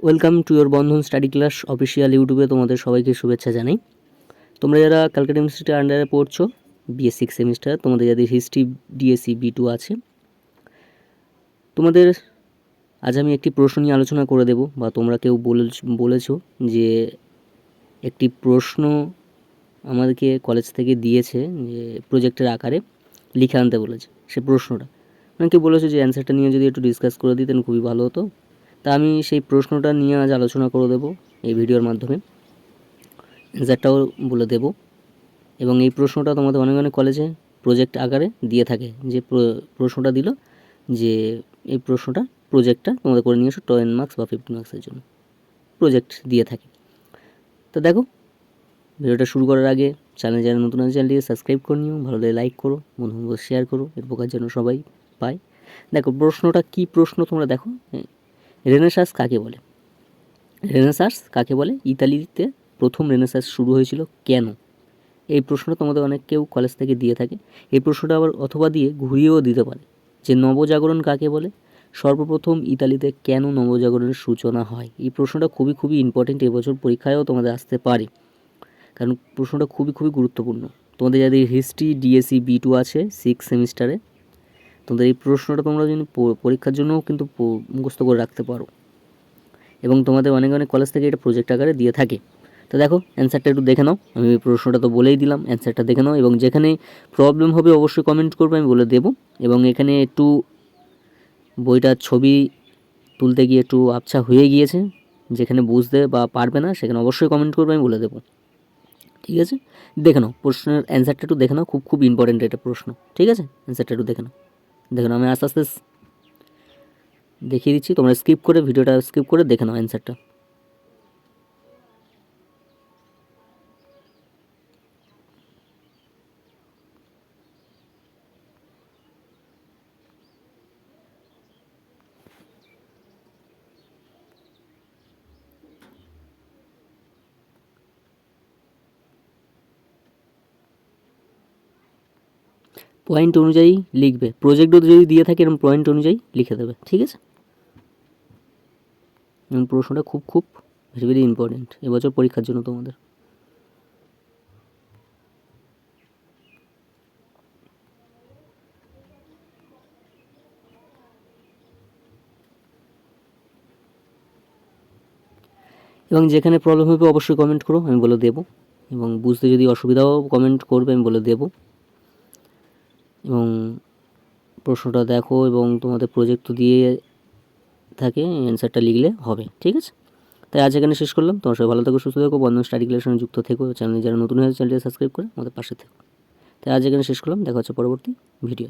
Welcome to your Bandhan study class official ইউটিউবে তোমাদের সবাইকে শুভেচ্ছা জানাই। তোমরা যারা ক্যালকাটা ইউনিভার্সিটির আন্ডারে পড়ছো বিএ সিক্স সেমিস্টার, তোমাদের যাদের হিস্ট্রি ডিএসসি B2 আছে, তোমাদের আজ আমি একটি প্রশ্ন নিয়ে আলোচনা করে দেব, বা তোমরা কেউ বলেছো যে একটি প্রশ্ন আমাদেরকে কলেজ থেকে দিয়েছে, যে প্রজেক্টের আকারে লিখে আনতে বলেছে। সে প্রশ্নটা কেউ বলেছো যে অ্যান্সারটা নিয়ে যদি একটু ডিসকাস করে দিতেন খুবই ভালো হতো। তা আমি সেই প্রশ্নটা নিয়ে আজ আলোচনা করে দেব এই ভিডিওর মাধ্যমে, অ্যান্সারটাও বলে দেব। এবং এই প্রশ্নটা তোমাদের অনেক অনেক কলেজে প্রজেক্ট আকারে দিয়ে থাকে, যে প্রশ্নটা দিল যে এই প্রশ্নটা প্রজেক্টটা তোমাদের করে নিয়ে এসো 10 মার্কস বা 15 মার্কসের জন্য প্রজেক্ট দিয়ে থাকে। তো দেখো, ভিডিওটা শুরু করার আগে চ্যানেল যারা নতুন আছে চ্যানেলটিকে সাবস্ক্রাইব করে নিও, ভালো লাগলে লাইক করো, বন্ধুদের শেয়ার করো, এর প্রকার যেন সবাই পায়। দেখো প্রশ্নটা কি প্রশ্ন তোমরা দেখো, রেনেসাঁস কাকে বলে? রেনেসাঁস কাকে বলে? ইতালিতে প্রথম রেনেসাঁস শুরু হয়েছিল কেন? এই প্রশ্নটা তোমাদের অনেক কেউ কলেজ থেকে দিয়ে থাকে। এই প্রশ্নটা আবার অথবা দিয়ে ঘুরিয়েও দিতে পারে, যে নবজাগরণ কাকে বলে? সর্বপ্রথম ইতালিতে কেন নবজাগরণের সূচনা হয়? এই প্রশ্নটা খুবই খুবই ইম্পর্টেন্ট, এবছর পরীক্ষায়ও তোমাদের আসতে পারে, কারণ প্রশ্নটা খুবই খুবই গুরুত্বপূর্ণ। তোমাদের যাদের হিস্ট্রি ডিএসসি B2 আছে সিক্স সেমিস্টারে, তোমাদের এই প্রশ্নটা তোমরা যদি পরীক্ষার জন্যও কিন্তু মুখস্থ করে রাখতে পারো, এবং তোমাদের অনেক অনেক কলেজ থেকে এটা প্রজেক্ট আকারে দিয়ে থাকে। তো দেখো অ্যান্সারটা একটু দেখে নাও, আমি প্রশ্নটা তো বলেই দিলাম, অ্যান্সারটা দেখে নাও, এবং যেখানে প্রবলেম হবে অবশ্যই কমেন্ট করবে, আমি বলে দেবো। এবং এখানে একটু বইটার ছবি তুলতে গিয়ে একটু আবছা হয়ে গিয়েছে, যেখানে বুঝতে বা পারবে না সেখানে অবশ্যই কমেন্ট করবে, আমি বলে দেবো। ঠিক আছে, দেখে নাও প্রশ্নের অ্যান্সারটা একটু দেখে নাও, খুব খুব ইম্পর্টেন্ট এটা প্রশ্ন। ঠিক আছে, অ্যান্সারটা একটু দেখে নাও। আমি আস্তে আস্তে দেখিয়ে দিচ্ছি, তোমরা ভিডিওটা স্কিপ করে দেখে নাও অ্যান্সারটা। পয়েন্ট অনুযায়ী লিখবে, প্রজেক্টও যদি দিয়ে থাকে এরকম পয়েন্ট অনুযায়ী লিখে দেবে। ঠিক আছে, এবং প্রশ্নটা খুব খুব ভেরি ভেরি ইম্পর্টেন্ট এবছর পরীক্ষার জন্য তোমাদের। এবং যেখানে প্রবলেম হবে অবশ্যই কমেন্ট করো, আমি বলে দেবো। এবং বুঝতে যদি অসুবিধাও কমেন্ট করবে, আমি বলে দেবো। এবং প্রশ্নটা দেখো, এবং তোমাদের প্রজেক্ট তো দিয়ে থাকে, অ্যান্সারটা লিখলে হবে। ঠিক আছে, তাই আজ এখানে শেষ করলাম। তোমার সবাই ভালো থাকো, সুস্থ থাকো, বন্ধন স্টাডি ক্লাসের সঙ্গে যুক্ত থেকো, চ্যানেলে যারা নতুন হয়েছে চ্যানেলটি সাবস্ক্রাইব করে আমাদের পাশে থেকো। তাই আজ এখানে শেষ করলাম, দেখা হচ্ছে পরবর্তী ভিডিও।